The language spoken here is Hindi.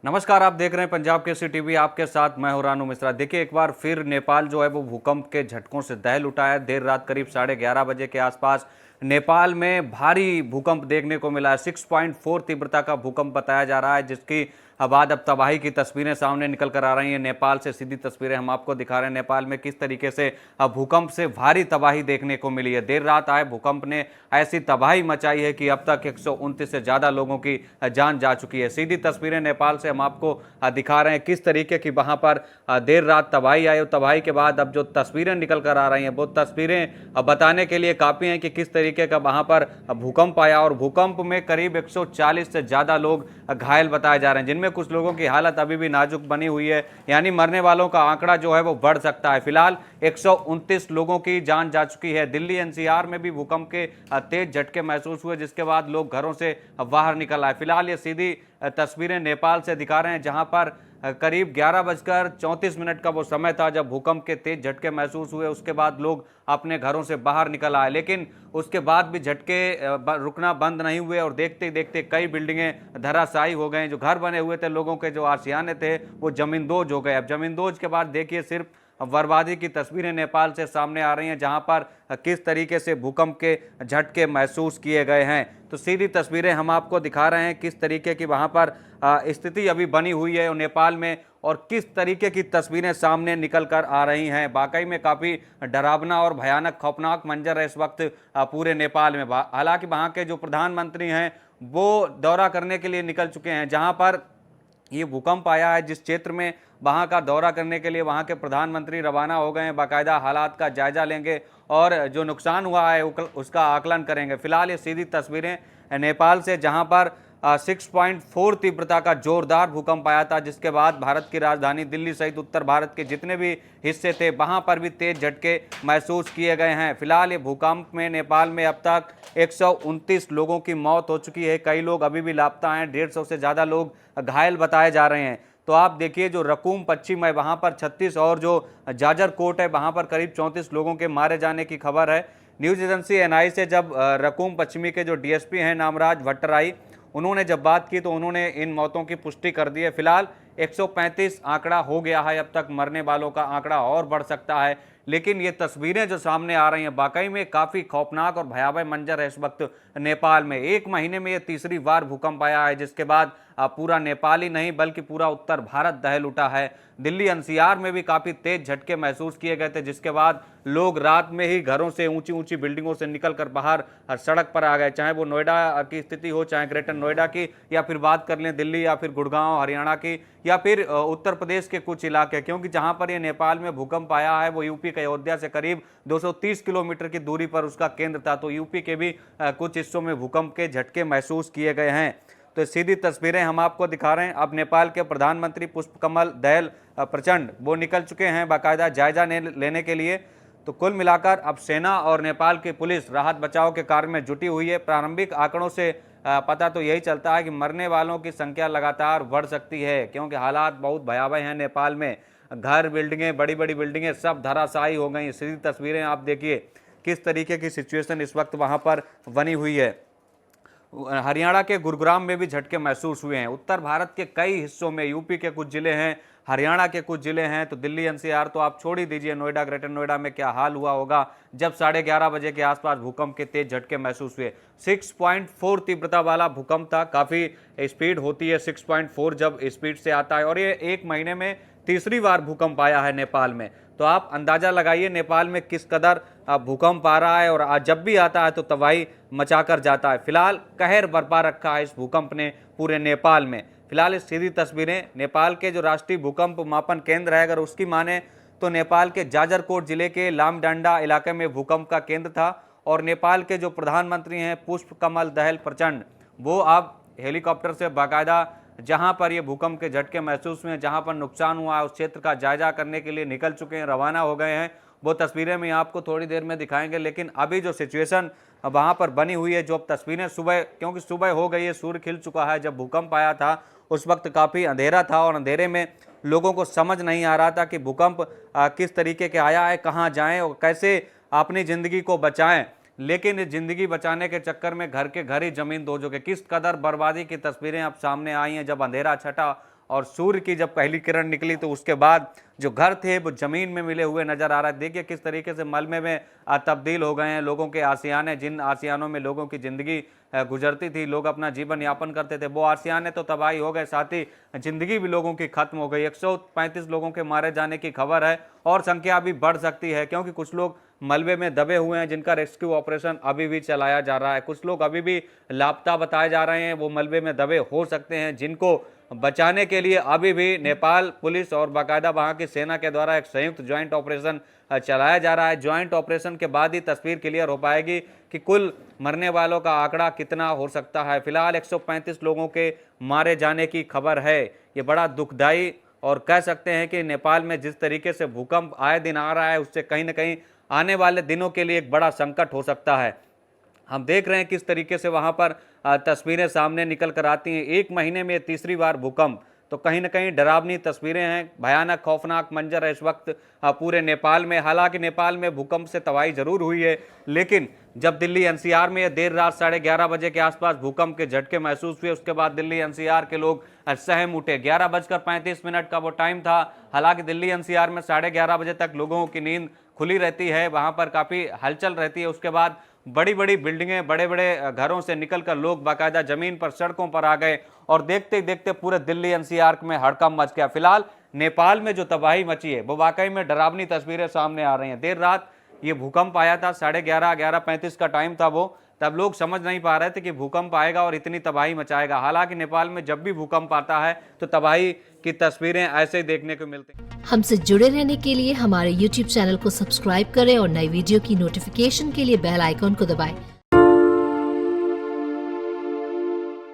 नमस्कार, आप देख रहे हैं पंजाब केसरी टीवी। आपके साथ मैं हूं रानू मिश्रा। देखिए, एक बार फिर नेपाल जो है वो भूकंप के झटकों से दहल उठा है। देर रात करीब 11:30 बजे के आसपास नेपाल में भारी भूकंप देखने को मिला है। 6.4 तीव्रता का भूकंप बताया जा रहा है, जिसकी बाद अब तबाही की तस्वीरें सामने निकल कर आ रही हैं। नेपाल से सीधी तस्वीरें हम आपको दिखा रहे हैं। नेपाल में किस तरीके से भूकंप से भारी तबाही देखने को मिली है। देर रात आए भूकंप ने ऐसी तबाही मचाई है कि अब तक 129 से ज्यादा लोगों की जान जा चुकी है। सीधी तस्वीरें नेपाल से हम आपको दिखा रहे हैं किस तरीके की वहां पर देर रात तबाही आई। और तबाही के बाद अब जो तस्वीरें निकल कर आ रही हैं वो तस्वीरें बताने के लिए काफी हैं कि किस तरीके का वहां पर भूकंप आया। और भूकंप में करीब 140 से ज्यादा लोग घायल बताए जा रहे हैं, जिनमें कुछ लोगों की हालत अभी भी नाजुक बनी हुई है, यानी मरने वालों का आंकड़ा जो है वो बढ़ सकता है। फिलहाल 129 लोगों की जान जा चुकी है। दिल्ली एनसीआर में भी भूकंप के तेज झटके महसूस हुए, जिसके बाद लोग घरों से बाहर निकल आए। फिलहाल ये सीधी तस्वीरें नेपाल से दिखा रहे हैं, जहां पर करीब 11:34 का वो समय था जब भूकंप के तेज झटके महसूस हुए। उसके बाद लोग अपने घरों से बाहर निकल आए, लेकिन उसके बाद भी झटके रुकना बंद नहीं हुए और देखते देखते कई बिल्डिंगें धराशायी हो गए। जो घर बने हुए थे, लोगों के जो आशियाने थे, वो जमींदोज हो गए। अब जमींदोज के बाद देखिए सिर्फ बर्बादी की तस्वीरें नेपाल से सामने आ रही हैं, जहां पर किस तरीके से भूकंप के झटके महसूस किए गए हैं। तो सीधी तस्वीरें हम आपको दिखा रहे हैं किस तरीके की वहां पर स्थिति अभी बनी हुई है नेपाल में, और किस तरीके की तस्वीरें सामने निकल कर आ रही हैं। वाकई में काफी डरावना और भयानक खौफनाक मंजर है इस वक्त पूरे नेपाल में। हालांकि वहां के जो प्रधानमंत्री हैं वो दौरा करने के लिए निकल चुके हैं, जहां पर ये भूकंप आया है जिस क्षेत्र में, वहां का दौरा करने के लिए वहां के प्रधानमंत्री रवाना हो गए हैं। बाकायदा हालात का जायजा लेंगे और जो नुकसान हुआ है उसका आकलन करेंगे। फिलहाल ये सीधी तस्वीरें नेपाल से, जहां पर 6.4 तीव्रता का जोरदार भूकंप आया था, जिसके बाद भारत की राजधानी दिल्ली सहित उत्तर भारत के जितने भी हिस्से थे वहां पर भी तेज झटके महसूस किए गए हैं। फिलहाल ये भूकंप में नेपाल में अब तक 129 लोगों की मौत हो चुकी है। कई लोग अभी भी लापता हैं। 150 से ज्यादा लोग घायल बताए जा रहे हैं। तो आप देखिए, जो रकूम पश्चिम है वहां पर 36 और जो जाजरकोट है वहां पर करीब 34 लोगों के मारे जाने की खबर है। न्यूज एजेंसी एनआई से जब रकूम पश्चिमी के जो डीएसपी हैं नामराज भट्टराई, उन्होंने जब बात की तो उन्होंने इन मौतों की पुष्टि कर दी है। फिलहाल 135 आंकड़ा हो गया है अब तक, मरने वालों का आंकड़ा और बढ़ सकता है। लेकिन ये तस्वीरें जो सामने आ रही हैं वाकई में काफी खौफनाक और भयावह मंजर है इस वक्त नेपाल में। एक महीने में ये तीसरी बार भूकंप आया है, जिसके बाद पूरा नेपाल ही नहीं बल्कि पूरा उत्तर भारत दहल उठा है। दिल्ली एनसीआर में भी काफी तेज झटके महसूस किए गए थे, जिसके बाद लोग रात में ही घरों से, ऊंची ऊंची बिल्डिंगों से निकलकर बाहर सड़क पर आ गए। चाहे वो नोएडा की स्थिति हो, चाहे ग्रेटर नोएडा की, या फिर बात कर लें दिल्ली या फिर गुड़गांव हरियाणा की, या फिर उत्तर प्रदेश के कुछ इलाके, क्योंकि जहां पर ये नेपाल में भूकंप आया है वो यूपी के अयोध्या से करीब 230 किलोमीटर की दूरी पर उसका केंद्र था। तो यूपी के भी कुछ हिस्सों में भूकंप के झटके महसूस किए गए हैं। तो सीधी तस्वीरें हम आपको दिखा रहे हैं। अब नेपाल के प्रधानमंत्री पुष्पकमल दहल प्रचंड वो निकल चुके हैं बाकायदा जायजा लेने के लिए। तो कुल मिलाकर अब सेना और नेपाल की पुलिस राहत बचाव के कार्य में जुटी हुई है। प्रारंभिक आंकड़ों से पता तो यही चलता है कि मरने वालों की संख्या लगातार बढ़ सकती है, क्योंकि हालात बहुत भयावह हैं नेपाल में। घर, बिल्डिंगें, बड़ी बड़ी बिल्डिंगें सब धराशायी हो गई। सीधी तस्वीरें आप देखिए किस तरीके की सिचुएशन इस वक्त वहां पर बनी हुई है। हरियाणा के गुरुग्राम में भी झटके महसूस हुए हैं। उत्तर भारत के कई हिस्सों में, यूपी के कुछ जिले हैं, हरियाणा के कुछ जिले हैं, तो दिल्ली एनसीआर तो आप छोड़ ही दीजिए, नोएडा, ग्रेटर नोएडा में क्या हाल हुआ होगा जब 11:30 बजे के आसपास भूकंप के तेज झटके महसूस हुए। 6.4 तीव्रता वाला भूकंप था। काफी स्पीड होती है 6.4 जब स्पीड से आता है, और ये एक महीने में तीसरी बार भूकंप आया है नेपाल में। तो आप अंदाजा लगाइए नेपाल में किस कदर भूकंप आ रहा है, और आज जब भी आता है तो तबाही मचाकर जाता है। फिलहाल कहर बरपा रखा है इस भूकंप ने पूरे नेपाल में। फिलहाल इस सीधी तस्वीरें नेपाल के जो राष्ट्रीय भूकंप मापन केंद्र है, अगर उसकी माने तो नेपाल के जाजरकोट जिले के लामडांडा इलाके में भूकंप का केंद्र था। और नेपाल के जो प्रधानमंत्री हैं पुष्पकमल दहल प्रचंड, वो अब हेलीकॉप्टर से बाकायदा जहां पर ये भूकंप के झटके महसूस हुए, जहां पर नुकसान हुआ है उस क्षेत्र का जायजा करने के लिए निकल चुके हैं, रवाना हो गए हैं। वो तस्वीरें मैं आपको थोड़ी देर में दिखाएंगे। लेकिन अभी जो सिचुएशन वहां पर बनी हुई है, जो अब तस्वीरें सुबह, क्योंकि सुबह हो गई है, सूर्य खिल चुका है, जब भूकंप आया था उस वक्त काफ़ी अंधेरा था, और अंधेरे में लोगों को समझ नहीं आ रहा था कि भूकंप किस तरीके के आया है, कहाँ जाएं और कैसे अपनी ज़िंदगी को बचाएं। लेकिन ज़िंदगी बचाने के चक्कर में घर के घर ही जमीन दो जो कि किस कदर बर्बादी की तस्वीरें अब सामने आई हैं, जब अंधेरा छटा और सूर्य की जब पहली किरण निकली तो उसके बाद जो घर थे वो जमीन में मिले हुए नजर आ रहा है। देखिए किस तरीके से मलबे में तब्दील हो गए हैं लोगों के आशियाने, जिन आशियानों में लोगों की जिंदगी गुजरती थी, लोग अपना जीवन यापन करते थे, वो आशियाने तो तबाही हो गए, साथ ही जिंदगी भी लोगों की खत्म हो गई। 135 लोगों के मारे जाने की खबर है और संख्या अभी बढ़ सकती है, क्योंकि कुछ लोग मलबे में दबे हुए हैं जिनका रेस्क्यू ऑपरेशन अभी भी चलाया जा रहा है। कुछ लोग अभी भी लापता बताए जा रहे हैं, वो मलबे में दबे हो सकते हैं, जिनको बचाने के लिए अभी भी नेपाल पुलिस और बाकायदा वहां की सेना के द्वारा एक संयुक्त ज्वाइंट ऑपरेशन चलाया जा रहा है। ज्वाइंट ऑपरेशन के बाद ही तस्वीर क्लियर हो पाएगी कि कुल मरने वालों का आंकड़ा कितना हो सकता है। फिलहाल 135 लोगों के मारे जाने की खबर है। ये बड़ा दुखदाई और कह सकते हैं कि नेपाल में जिस तरीके से भूकंप आए दिन आ रहा है, उससे कहीं ना कहीं आने वाले दिनों के लिए एक बड़ा संकट हो सकता है। हम देख रहे हैं किस तरीके से वहां पर तस्वीरें सामने निकल कर आती हैं। एक महीने में तीसरी बार भूकंप, तो कहीं ना कहीं डरावनी तस्वीरें हैं, भयानक खौफनाक मंजर है इस वक्त पूरे नेपाल में। हालांकि नेपाल में भूकंप से तबाही जरूर हुई है, लेकिन जब दिल्ली एनसीआर में देर रात 11:30 बजे के आसपास भूकंप के झटके महसूस हुए, उसके बाद दिल्ली एनसीआर के लोग सहम उठे। 11:35 का वो टाइम था। हालांकि दिल्ली एनसीआर में 11:30 बजे तक लोगों की नींद खुली रहती है, वहां पर काफी हलचल रहती है। उसके बाद बड़ी बड़ी बिल्डिंगें, बड़े बड़े घरों से निकलकर लोग बाकायदा जमीन पर, सड़कों पर आ गए और देखते ही देखते पूरे दिल्ली एनसीआर में हड़कंप मच गया। फिलहाल नेपाल में जो तबाही मची है वो वाकई में डरावनी तस्वीरें सामने आ रही हैं। देर रात ये भूकंप आया था, 11:35 का टाइम था वो, तब लोग समझ नहीं पा रहे थे कि भूकंप आएगा और इतनी तबाही मचाएगा। हालांकि नेपाल में जब भी भूकंप आता है तो तबाही की तस्वीरें ऐसे ही देखने को मिलती हैं। हमसे जुड़े रहने के लिए हमारे YouTube चैनल को सब्सक्राइब करें और नई वीडियो की नोटिफिकेशन के लिए बेल आइकॉन को दबाएं।